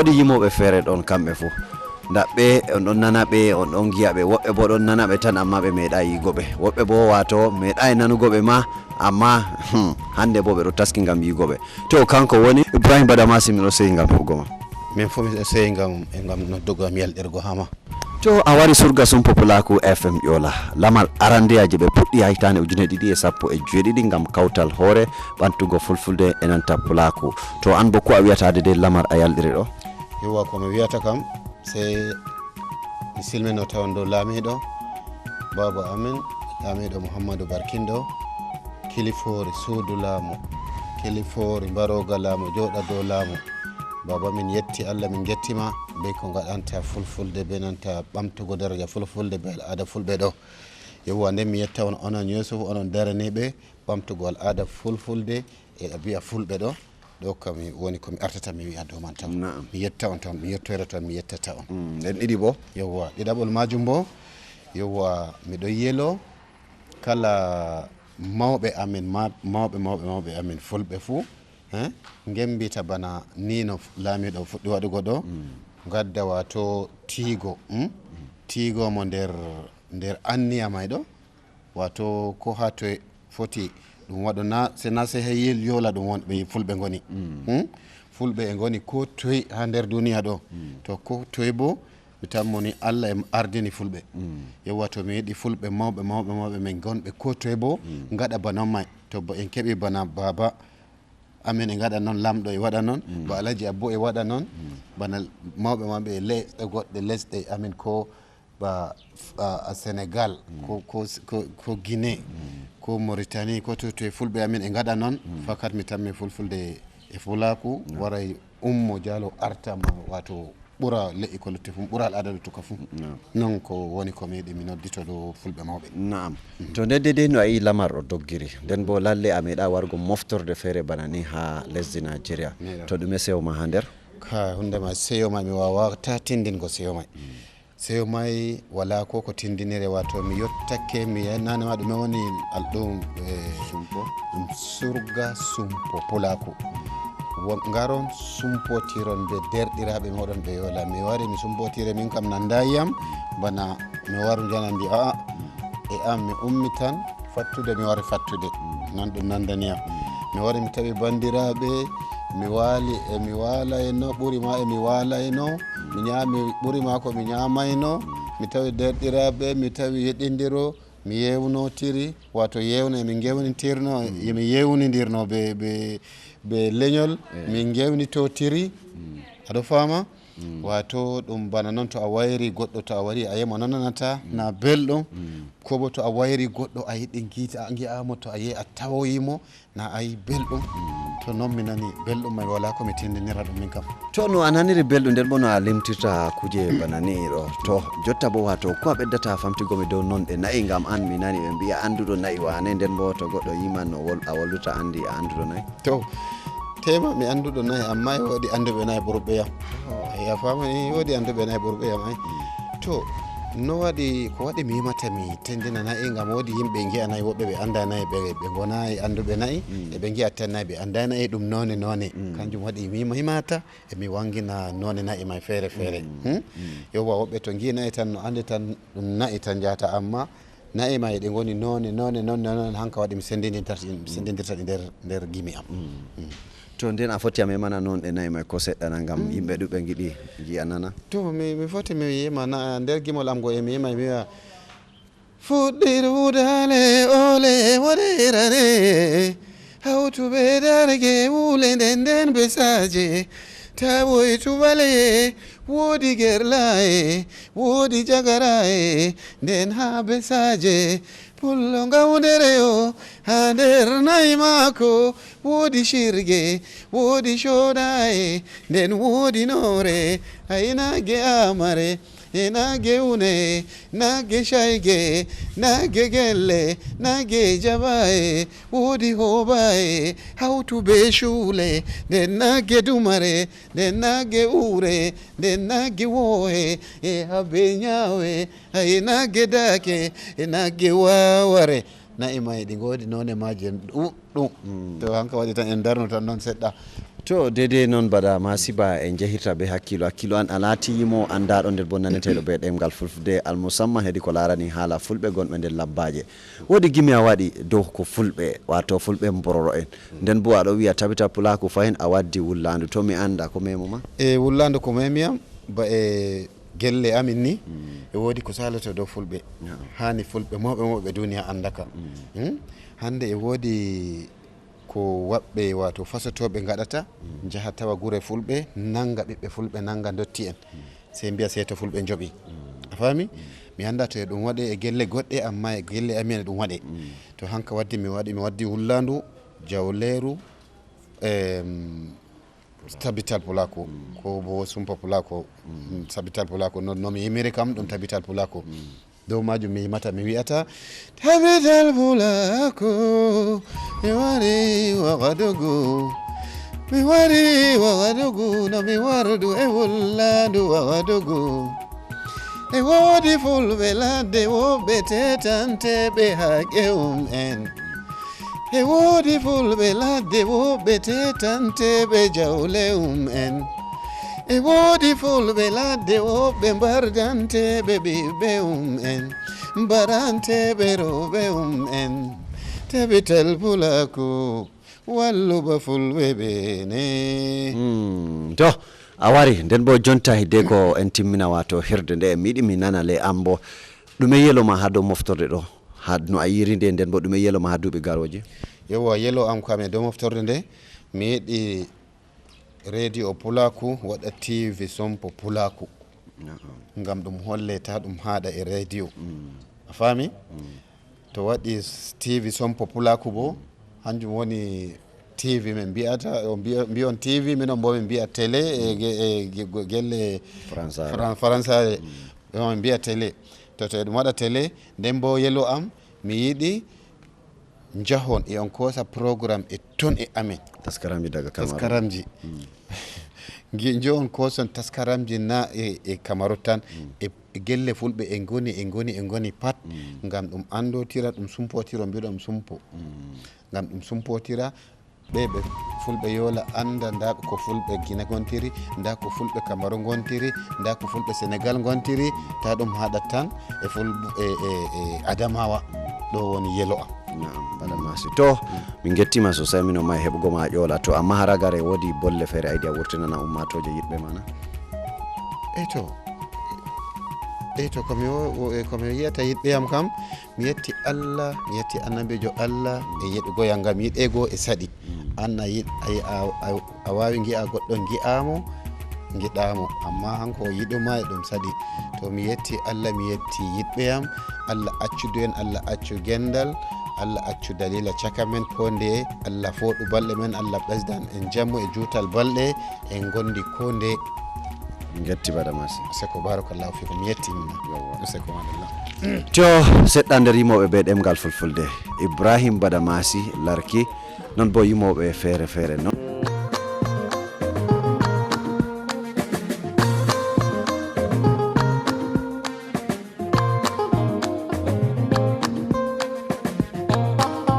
wodi yimoɓe feere ɗon kamɓe fu daɓɓe on ɗon nana ɓe on ɗon giya ɓe woɓɓe bo ɗon nana ɓe tan amma ɓe meeɗa yigo ɓe woɓɓe bo wato meeɗa nanugo ɓe ma amma hande bo ɓe ɗo taski ngam yigo ɓe to kanko woni Ibrahim Badamassi miɗo seyi ngam heɓugo ma min fof miɗo seyi ngam noddugo am yalɗirgo hama to a wari Surga Sumpo Pulaaku FM Yola lamar arandeyaji ɓe puɗɗi ha hitande 2017 ngam kawtal hoore ɓantugo fulfulde e nanta Pulaaku to an bo ko a wiyatade de lamar a yalɗiri ɗo yowa komi wiyata kam sey mi silmino tawan dow laamiɗo baba amin laamiɗo Mouhammadou Barkindo kilifoore suudu laamu kilifoore mbaroga laamu jooɗa dow laamu baba min yetti Allah min gettima be ko gaɗanta fulfulde be nanta ɓamtugo daraja fulfulde be al'ada fulɓe ɗo yowa nden mi yetta on onon Yusuf onon daraniɓe ɓamtugo al'ada fulfulde e ɗabi'a fulɓe ɗo kam woni komi artata mi wi'a dow man taw mi yetta on tan mi yettoyra tan mi yettata on nden ɗiɗi bo yowa ɗiɗaɓol majum bo yowa miɗo yelo kala mawɓe amin mawɓe amin fulɓe fuu gembita bana ni no laamiɗo fuɗɗi waɗugo ɗo gadda wato tigo mo nder anniya may ɗo wato ko ha to foti ɗum waɗo na sey ha yola ɗum wonɓe fulɓe goni fulɓe e goni ko toye ha nder duniya ɗo to ko toye bo mi tammoni Allah e ardini fulɓe yowa to mi yiɗi fulɓe mawɓe min gonɓe ko toye bo gaɗa bana may to en keɓi bana baba amin e gaɗa noon lamɗo e waɗa noon ba Alaji Abbo e waɗa noon bana mawɓe e lesɗe goɗɗe lesɗe amin ko ba Sénégal ko Guinée ko Mauritanie ko to e fulɓe amin e gaɗa noon fakat mi tammi fulfulde e Pulaaku waray ummo jaalo artama wato ɓura le'i ko lutti fu ɓura al'ada luttuka fu non ko woni ko meeɗi mi noddito ɗo fulɓe mawɓe naam to ndedde de no a yi lamar ɗo doggiri nden bo lalle a meeɗa wargo moftorde feere bana ni ha lesdi Nigeria to ɗume sewo ma ha nder ka hundema seyo may mi wawata tindingo seyo may seyo may wala ko tindinire wato mi yottake mi nanema ɗume woni alɗum ɗum Surga Sumpo Pulaaku ngaron sumpotiron be derɗiraɓe moɗon ɓe Yola mi wari mi sumpotire min kam nandayiyam bana mi waru janandi e am mi ummi tan fattude mi wari fattude non ɗum nandaniyam mi wari mi tawi bandiraɓe mi waali e mi walayno ɓuri ma e mi walayno mi ñaami ɓuri ma ko mi ñamayno mi tawi derɗiraɓe mi tawi yeɗindiro mi yewnotiri wato yewno emi gewnitirno mi yewnidirno be leñol min gewnitotiri aɗa fama wato ɗum bana noon to a wayri goɗɗo to a wari a yiyamo nananata na belɗum ko bo to a wayri goɗɗo a yiɗi gi'amo to a yehi a tawoyimo na a yi belɗum to noon mi nani belɗum may wala ko mi tindinira ɗum min kam to no a naniri belɗum nden bo no a limtirta kuje bana ni ɗo to jotta bo wato ko a ɓeddata famtigomi dow noon ɗe nayi ngam an mi nani ɓe mbiya anduɗo nayi wane nden bo to goɗɗo yiman no a walluta andi a anduɗo nayi to tema mi anduɗo nayi amma e woodi anduɓe nayi ɓurɓe yam a famani woodi anduɓe nayi ɓurɓe yam ay to no waɗi ko waɗi mi yimata mi tendina nayi ngam woodi yimɓe gi'a nayi woɓɓe ɓe anda nayi ɓe gonayi anduɓe nayi eɓe gi'a tan nayi ɓe anda nayi ɗum none kanjum waɗi mi yimata emi wangina none nayi may feere yowa woɓɓe to gi nayi tan no andi tan ɗum nayi tan jata amma nayi ma ɗi goni none hanka waɗi mi sendidirta ɗi nder gimi am to nden a foti a memana noon ɗe nayi may ko seɗɗana ngam yimɓe ɗuɓe giɗi jiya nana to mi foti mi yimana nder gimol am go emi yima mi wiya fuɗɗirwudale ole waɗirane hawtuɓe darge wule nden besaje tawoy tubale woodi gerlaye woodi jagaraye nden ha besaje pullo gawdereyo ha nder nayi maako woodi shirge woodi shoɗaye nden woodi noore aynage amare e nage une nage shayge nage gelle nage jabaye woodi hobaye hawtu be shuule nden nage dumare nden nage ure nden nage wohe e habe nyawe ay nage dake e nage waware nayi may ɗi ngoodi none maje ɗuɗɗum to hanka waɗi tan en darno tan noon seɗɗa to dede noon Badamassi ba en jehirta be hakkilo an alati yimo andaɗo nder bo naneteɗo be ɗemgal fulfulde almusamman heedi ko larani haala fulɓe gonɓe nder labbaje wodi gimi a waɗi dow ko fulɓe wato fulɓe mbororo en nden bo aɗo wiya tabita Pulaaku fayin a waddi wullandu to mi anda ko memo ma wullandu ko memiyam ba gelle amin ni e wodi ko saloto dow fulɓe hani fulɓe mawɓe duniya andaka hande e wodi ko waɓɓe wato fasotoɓe gaɗata jaha tawa gure fulɓe nanga ɓiɓɓe fulɓe nanga dotti en sey mbiya sey to fulɓe jooɓi a faami mi anda to e ɗum waɗe e gelle goɗɗe amma e gelle amin e ɗum waɗe to hanka waddi mi waddi hullandu jawleru tabital Pulaaku ko bo sumpa Pulaaku tabital Pulaaku no mi yimiri kam ɗum tabital Pulaaku dow majum mi yimata mi wi'ata tabital Pulaaku mi wari wagadugu no mi wardu e wullandu wagadugu e woodi fulɓe ladde woɓɓe tetanteɓe haqqe en e woodi fulɓe ladde woɓɓe tetanteɓe jawle en e woodi fulɓe ladde woɓɓe mbardanteɓe ɓiɓɓe en mbaranteɓe rewɓe en tabital Pulaaku walluba fulɓe ɓene to a wari nden bo jonta hidde ko en timmina wato hirde nde mi yiɗi mi nana le am bo ɗume yeloma ha dow moftorde ɗo ha no a yiri nde nden bo ɗume yeloma ha duuɓi garoje yewa yelo am kam e dow moftorde nde mi yiɗi radio Pulaaku waɗa TV Sumpo Pulaaku ngam ɗum holleta ɗum haɗa e radio a faami to waɗi TV Sumpo Pulaaku bo hanjum woni TV min mbiyata mbiyon TV minon bo min mbiya télé e gelle français min mbiya télé to ɗum waɗa télé nden bo yelo am mi yiɗi jahon e on kosa programme e ton e amen taskaramji daga Cameroon taskaramji on koson taskaramji na e Cameroon tan e gelle fulɓe e ngoni pat ngam ɗum andotira ɗum sumpotira mbiɗo ɗum sumpo ngam ɗum sumpotira ɓe fulɓe Yola anda nda ko fulɓe Guinée gontiri nda ko fulɓe Cameroon gontiri nda ko fulɓe Sénégal gontiri ta ɗum haɗat tan e Adamawa ɗo woni yelo am Badamassi to min gettima sosai mino ma heɓugo ma ƴoola to amma haragare wodi bolle feere aydi a wurtinana ummatoje yiɗɓe mana to komi yiyata yiɗɓe am kam mi yetti Allah mi yetti annabijo Allah e yiɗugo yanga mi yiɗego e saɗi an a wawi gi'a goɗɗo giɗamo amma hanko yiɗuma e ɗum saɗi to mi yetti Allah mi yetti yiɗɓe am Allah accudu en Allah accu gendal Allah accu dalila caka men ko nde Allah foɗu balɗe men Allah ɓesdan en jammu e juutal balɗe en gondi ko nde getti Badamassi seko barakallahu fikum yettimina seko madallah to seɗɗa nder yimoɓe be ɗemgal fulfulde Ibrahim Badamassi larki non bo yimoɓe feere noon